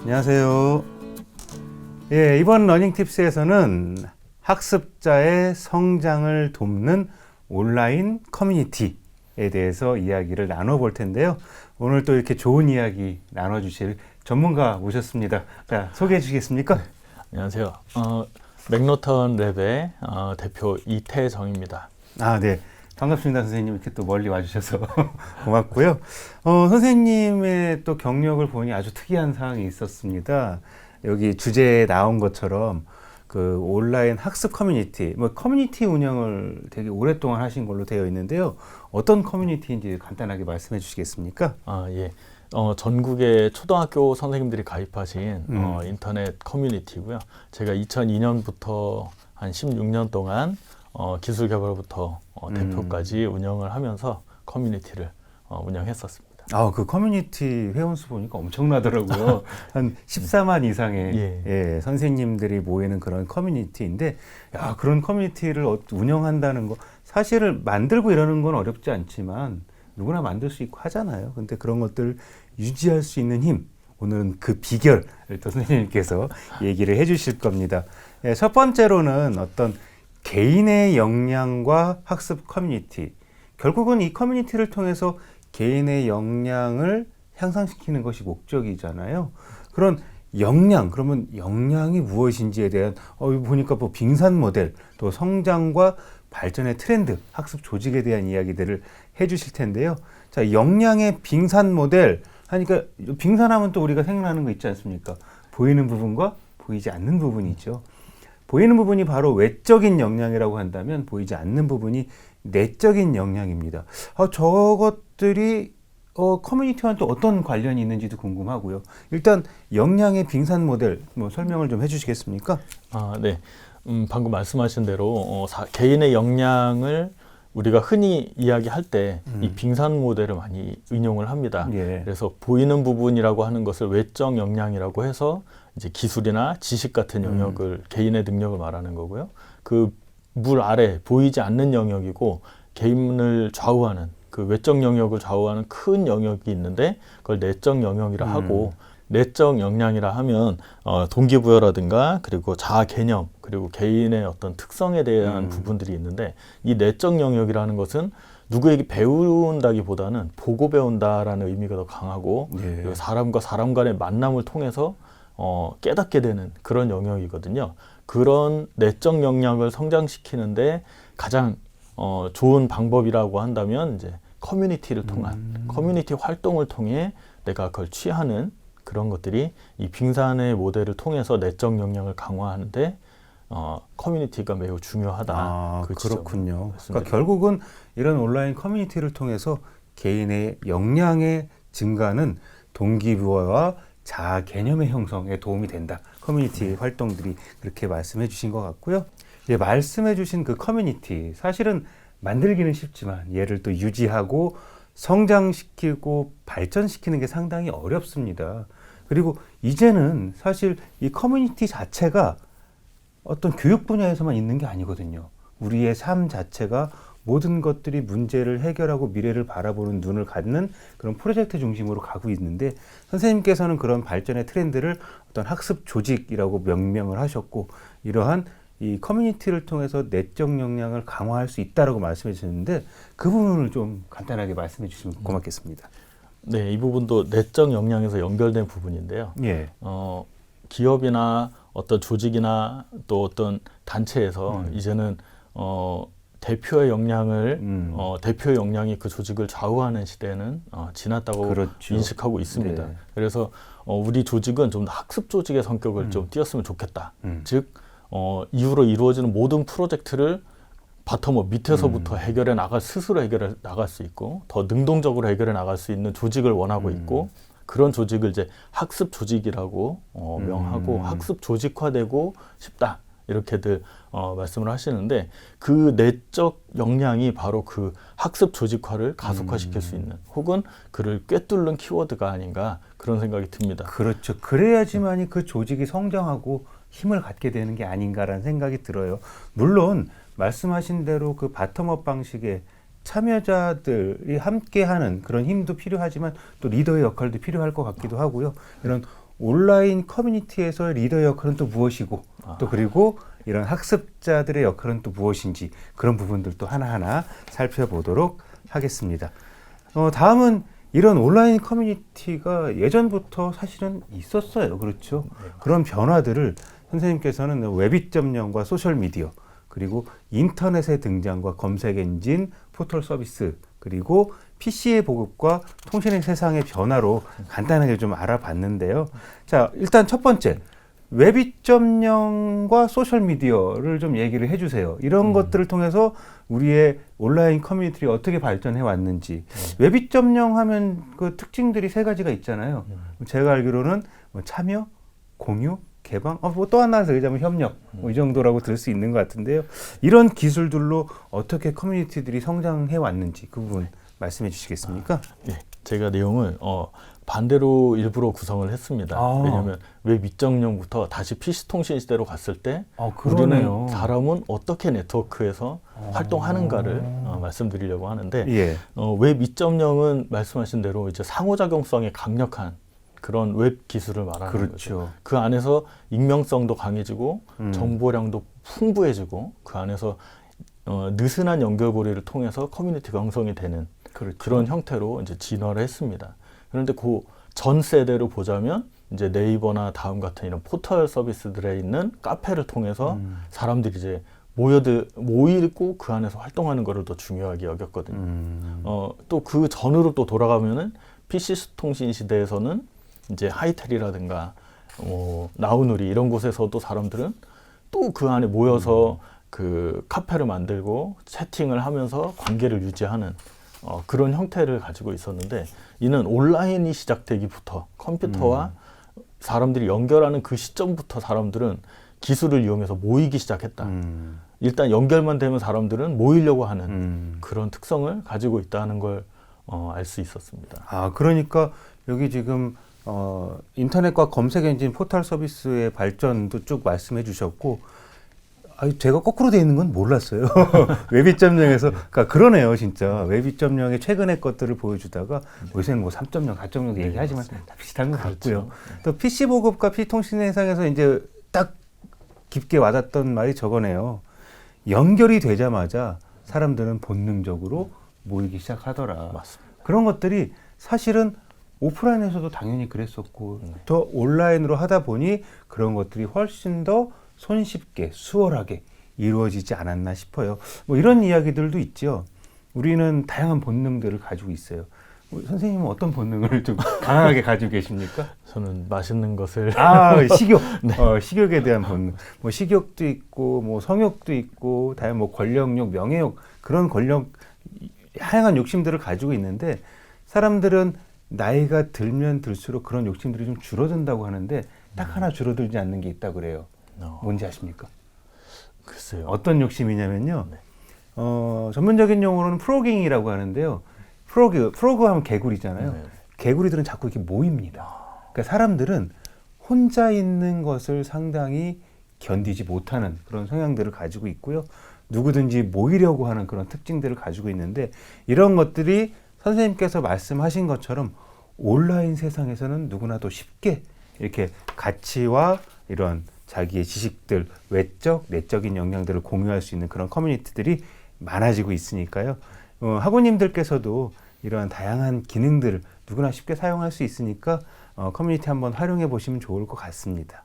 안녕하세요. 예, 이번 러닝팁스에서는 학습자의 성장을 돕는 온라인 커뮤니티에 대해서 이야기를 나눠볼 텐데요. 오늘 또 이렇게 좋은 이야기 나눠주실 전문가 모셨습니다. 자, 소개해 주시겠습니까? 안녕하세요. 맥노턴 랩의 대표 이태정입니다. 아, 네. 반갑습니다, 선생님. 이렇게 또 멀리 와주셔서 고맙고요. 선생님의 또 경력을 보니 아주 특이한 사항이 있었습니다. 여기 주제에 나온 것처럼 그 온라인 학습 커뮤니티, 커뮤니티 운영을 되게 오랫동안 하신 걸로 되어 있는데요. 어떤 커뮤니티인지 간단하게 말씀해 주시겠습니까? 예. 전국의 초등학교 선생님들이 가입하신 인터넷 커뮤니티고요. 제가 2002년부터 한 16년 동안 기술 개발부터 대표까지 운영을 하면서 커뮤니티를 운영했었습니다. 그 커뮤니티 회원수 보니까 엄청나더라고요. 한 14만 이상의 예, 선생님들이 모이는 그런 커뮤니티인데, 야, 그런 커뮤니티를 운영한다는 거, 사실은 만들고 이러는 건 어렵지 않지만 누구나 만들 수 있고 하잖아요. 근데 그런 것들을 유지할 수 있는 힘, 오늘은 그 비결을 또 선생님께서 얘기를 해주실 겁니다. 예, 첫 번째로는 어떤 개인의 역량과 학습 커뮤니티, 결국은 이 커뮤니티를 통해서 개인의 역량을 향상시키는 것이 목적이잖아요. 그런 역량, 그러면 역량이 무엇인지에 대한 보니까 빙산 모델, 또 성장과 발전의 트렌드, 학습 조직에 대한 이야기들을 해주실 텐데요. 자, 역량의 빙산 모델 하니까 빙산하면 또 우리가 생각나는 거 있지 않습니까? 보이는 부분과 보이지 않는 부분이 있죠. 보이는 부분이 바로 외적인 역량이라고 한다면 보이지 않는 부분이 내적인 역량입니다. 저것들이 커뮤니티와는 또 어떤 관련이 있는지도 궁금하고요. 일단 역량의 빙산 모델 설명을 좀 해주시겠습니까? 네. 방금 말씀하신 대로 개인의 역량을 우리가 흔히 이야기할 때 이 빙산 모델을 많이 인용을 합니다. 예. 그래서 보이는 부분이라고 하는 것을 외적 역량이라고 해서 이제 기술이나 지식 같은 영역을 개인의 능력을 말하는 거고요. 그 물 아래 보이지 않는 영역이고 개인을 좌우하는 그 외적 영역을 좌우하는 큰 영역이 있는데 그걸 내적 영역이라 하고, 내적 역량이라 하면 동기부여라든가 그리고 자아 개념 그리고 개인의 어떤 특성에 대한 부분들이 있는데, 이 내적 영역이라는 것은 누구에게 배운다기보다는 보고 배운다라는 의미가 더 강하고, 그리고 사람과 사람 간의 만남을 통해서 깨닫게 되는 그런 영역이거든요. 그런 내적 역량을 성장시키는데 가장 좋은 방법이라고 한다면 이제 커뮤니티를 통한 커뮤니티 활동을 통해 내가 그걸 취하는 그런 것들이 이 빙산의 모델을 통해서 내적 역량을 강화하는데 커뮤니티가 매우 중요하다. 그렇군요. 그러니까 결국은 이런 온라인 커뮤니티를 통해서 개인의 역량의 증가는 동기부여와 자아 개념의 형성에 도움이 된다. 커뮤니티 활동들이 그렇게 말씀해 주신 것 같고요. 예, 말씀해 주신 그 커뮤니티, 사실은 만들기는 쉽지만 얘를 또 유지하고 성장시키고 발전시키는 게 상당히 어렵습니다. 그리고 이제는 사실 이 커뮤니티 자체가 어떤 교육 분야에서만 있는 게 아니거든요. 우리의 삶 자체가 모든 것들이 문제를 해결하고 미래를 바라보는 눈을 갖는 그런 프로젝트 중심으로 가고 있는데, 선생님께서는 그런 발전의 트렌드를 어떤 학습 조직이라고 명명을 하셨고, 이러한 이 커뮤니티를 통해서 내적 역량을 강화할 수 있다라고 말씀해 주셨는데, 그 부분을 좀 간단하게 말씀해 주시면 고맙겠습니다. 네, 이 부분도 내적 역량에서 연결된 부분인데요. 예. 기업이나 어떤 조직이나 또 어떤 단체에서 이제는 대표의 역량이 그 조직을 좌우하는 시대는 지났다고 인식하고 있습니다. 네. 그래서 우리 조직은 좀 더 학습 조직의 성격을 좀 띄었으면 좋겠다. 즉 이후로 이루어지는 모든 프로젝트를 바텀업 밑에서부터 스스로 해결해 나갈 수 있고 더 능동적으로 해결해 나갈 수 있는 조직을 원하고 있고, 그런 조직을 이제 학습 조직이라고 명하고 학습 조직화되고 싶다. 이렇게들 말씀을 하시는데, 그 내적 역량이 바로 그 학습 조직화를 가속화시킬 수 있는, 혹은 그를 꿰뚫는 키워드가 아닌가, 그런 생각이 듭니다. 그렇죠. 그래야지만이 그 조직이 성장하고 힘을 갖게 되는 게 아닌가라는 생각이 들어요. 물론 말씀하신 대로 그 바텀업 방식의 참여자들이 함께하는 그런 힘도 필요하지만 또 리더의 역할도 필요할 것 같기도 하고요. 이런 온라인 커뮤니티에서의 리더 역할은 또 무엇이고 또 그리고 이런 학습자들의 역할은 또 무엇인지 그런 부분들도 하나하나 살펴보도록 하겠습니다. 다음은 이런 온라인 커뮤니티가 예전부터 사실은 있었어요. 그렇죠? 그런 변화들을 선생님께서는 웹 2.0과 소셜미디어 그리고 인터넷의 등장과 검색 엔진, 포털 서비스 그리고 PC의 보급과 통신의 세상의 변화로 간단하게 좀 알아봤는데요. 자, 일단 첫 번째 웹 2.0과 소셜미디어를 좀 얘기를 해주세요. 이런 것들을 통해서 우리의 온라인 커뮤니티가 어떻게 발전해 왔는지. 웹 2.0 하면 그 특징들이 세 가지가 있잖아요. 제가 알기로는 뭐 참여, 공유, 개방, 뭐 또 하나 더 얘기하면 협력, 뭐 이 정도라고 들을 수 있는 것 같은데요. 이런 기술들로 어떻게 커뮤니티들이 성장해 왔는지 그 부분 말씀해 주시겠습니까? 네, 제가 내용을 반대로 일부러 구성을 했습니다. 왜냐하면 웹 2.0부터 다시 PC 통신 시대로 갔을 때 우리는 사람은 어떻게 네트워크에서 활동하는가를 말씀드리려고 하는데 예. 웹 2.0은 말씀하신 대로 이제 상호작용성이 강력한 그런 웹 기술을 말하는 그렇죠. 거죠. 그 안에서 익명성도 강해지고 정보량도 풍부해지고 그 안에서 느슨한 연결고리를 통해서 커뮤니티가 형성이 되는 그렇죠. 그런 형태로 이제 진화를 했습니다. 그런데 그 전 세대로 보자면 이제 네이버나 다음 같은 이런 포털 서비스들에 있는 카페를 통해서 사람들이 이제 모이고 그 안에서 활동하는 거를 더 중요하게 여겼거든요. 또 그 전으로 또 돌아가면은 PC 통신 시대에서는 이제 하이텔이라든가 나우누리 이런 곳에서도 사람들은 또 그 안에 모여서 그 카페를 만들고 채팅을 하면서 관계를 유지하는 그런 형태를 가지고 있었는데 이는 온라인이 시작되기부터 컴퓨터와 사람들이 연결하는 그 시점부터 사람들은 기술을 이용해서 모이기 시작했다. 일단 연결만 되면 사람들은 모이려고 하는 그런 특성을 가지고 있다는 걸 알 수 있었습니다. 그러니까 여기 지금 인터넷과 검색 엔진 포털 서비스의 발전도 쭉 말씀해 주셨고 제가 거꾸로 돼 있는 건 몰랐어요. 웹 2.0에서 그러니까 그러네요, 진짜. 웹 2.0의 최근의 것들을 보여주다가 요새는 뭐 3.0, 4.0 얘기하지만 다 비슷한 것 같고요. 또 PC 보급과 PC 통신 세상에서 이제 딱 깊게 와닿던 말이 저거네요. 연결이 되자마자 사람들은 본능적으로 모이기 시작하더라. 맞습니다. 그런 것들이 사실은 오프라인에서도 당연히 그랬었고 더 온라인으로 하다 보니 그런 것들이 훨씬 더 손쉽게 수월하게 이루어지지 않았나 싶어요. 뭐 이런 이야기들도 있죠. 우리는 다양한 본능들을 가지고 있어요. 선생님은 어떤 본능을 좀 강하게 가지고 계십니까? 저는 맛있는 것을 식욕. 네. 식욕에 대한 본능. 뭐 식욕도 있고 뭐 성욕도 있고 다양한 뭐 권력욕, 명예욕 그런 다양한 욕심들을 가지고 있는데 사람들은 나이가 들면 들수록 그런 욕심들이 좀 줄어든다고 하는데 딱 하나 줄어들지 않는 게 있다고 그래요. 뭔지 아십니까? 글쎄요. 어떤 욕심이냐면요. 전문적인 용어로는 프로깅이라고 하는데요. 프로그 하면 개구리잖아요. 네. 개구리들은 자꾸 이렇게 모입니다. 그러니까 사람들은 혼자 있는 것을 상당히 견디지 못하는 그런 성향들을 가지고 있고요. 누구든지 모이려고 하는 그런 특징들을 가지고 있는데 이런 것들이 선생님께서 말씀하신 것처럼 온라인 세상에서는 누구나 도 쉽게 이렇게 가치와 이런 자기의 지식들, 외적, 내적인 역량들을 공유할 수 있는 그런 커뮤니티들이 많아지고 있으니까요. 학우님들께서도 이러한 다양한 기능들을 누구나 쉽게 사용할 수 있으니까 커뮤니티 한번 활용해 보시면 좋을 것 같습니다.